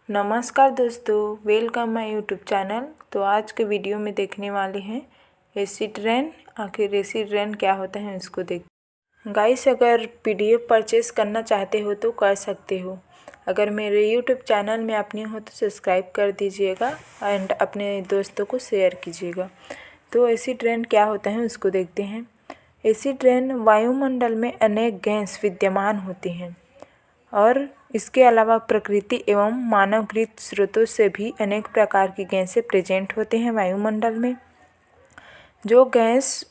नमस्कार दोस्तों, welcome my YouTube channel. तो आज के वीडियो में देखने वाले हैं एसिड रेन। आखिर एसिड रेन क्या होता है उसको देख। गाइस, अगर पीडीएफ परचेस करना चाहते हो तो कर सकते हो। अगर मेरे यूट्यूब चैनल में आप न्यू हो तो सब्सक्राइब कर दीजिएगा एंड अपने दोस्तों को शेयर कीजिएगा। तो एसिड रेन क्या होता है उसको देखते हैं। एसिड रेन वायुमंडल में अनेक गैस विद्यमान होती हैं और इसके अलावा प्रकृति एवं मानवकृत स्रोतों से भी अनेक प्रकार की गैसें प्रेजेंट होते हैं वायुमंडल में। जो गैस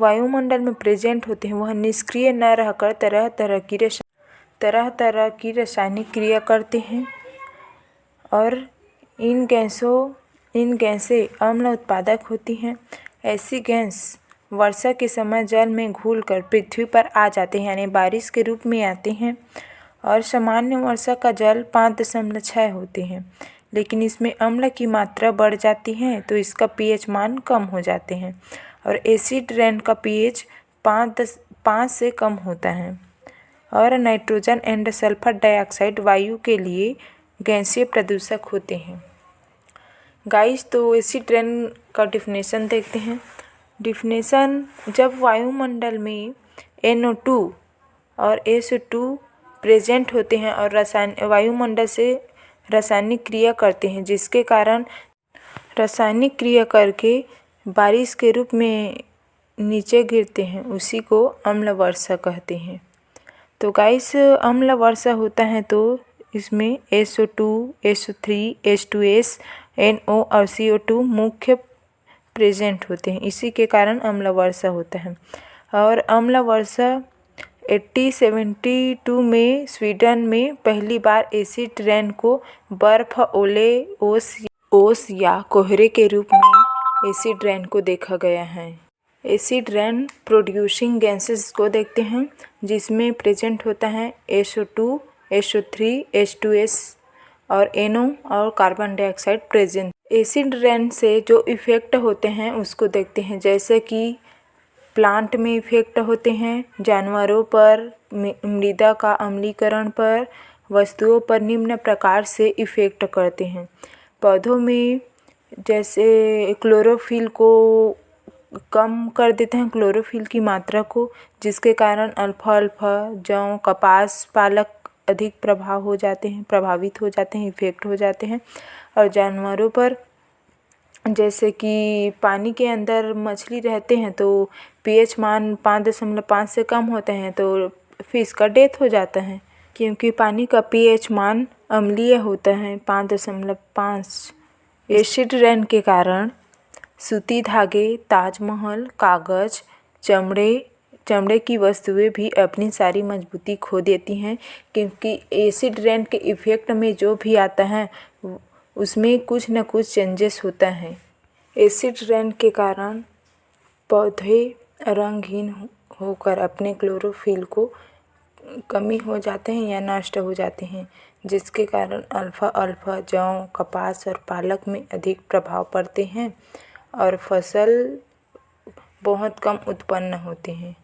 वायुमंडल में प्रेजेंट होते हैं वह निष्क्रिय न रहकर तरह तरह की रासायनिक क्रिया करते हैं और इन गैसें अम्ल उत्पादक होती हैं। ऐसी गैस वर्षा के समय जल में घुलकर पृथ्वी पर आ जाते हैं, यानी बारिश के रूप में आते हैं। और सामान्य वर्षा का जल 5.6 होते हैं, लेकिन इसमें अम्ल की मात्रा बढ़ जाती है तो इसका पीएच मान कम हो जाते हैं और एसिड रेन का पीएच 5 से कम होता है। और नाइट्रोजन एंड सल्फर डाइऑक्साइड वायु के लिए गैसीय प्रदूषक होते हैं। गाइस, तो एसिड रेन का डिफिनेशन देखते हैं। डिफिनेशन: जब वायुमंडल में NO2 और SO2 प्रेजेंट होते हैं और वायुमंडल से रासायनिक क्रिया करते हैं, जिसके कारण रासायनिक क्रिया करके बारिश के रूप में नीचे गिरते हैं, उसी को अम्ल वर्षा कहते हैं। तो गाइस, अम्ल वर्षा होता है तो इसमें SO2, SO3, H2S, NO और CO2 मुख्य प्रेजेंट होते हैं, इसी के कारण अम्ल वर्षा होता है। और अम्ल वर्षा 1872 में स्वीडन में पहली बार एसिड रेन को बर्फ, ओले, ओस या कोहरे के रूप में एसिड रेन को देखा गया है। एसिड रेन प्रोड्यूसिंग गैसेस को देखते हैं, जिसमें प्रेजेंट होता है SO2, SO3, H2S और NO और carbon dioxide present. Acid rain से जो इफ़ेक्ट होते हैं उसको देखते हैं, जैसे कि प्लांट में इफ़ेक्ट होते हैं, जानवरों पर, मृदा का अम्लीकरण पर, वस्तुओं पर निम्न प्रकार से इफ़ेक्ट करते हैं। पौधों में जैसे क्लोरोफिल को कम कर देते हैं, क्लोरोफिल की मात्रा को, जिसके कारण अल्फाल्फा, जौ, कपास, पालक अधिक प्रभावित हो जाते हैं, इफ़ेक्ट हो जाते हैं। और जानवरों पर जैसे कि पानी के अंदर मछली रहते हैं तो पीएच मान 5.5 से कम होते हैं तो फिश का डेथ हो जाता है, क्योंकि पानी का पीएच मान अम्लीय होता है 5.5। एसिड रेन के कारण सूती धागे, ताजमहल, कागज़, चमड़े की वस्तुएं भी अपनी सारी मजबूती खो देती हैं, क्योंकि एसिड रेन के इफ़ेक्ट में जो भी आता है उसमें कुछ न कुछ चेंजेस होता है। एसिड रेन के कारण पौधे रंगहीन होकर अपने क्लोरोफिल को कमी हो जाते हैं या नष्ट हो जाते हैं, जिसके कारण अल्फा, जौ, कपास और पालक में अधिक प्रभाव पड़ते हैं और फसल बहुत कम उत्पन्न होते हैं।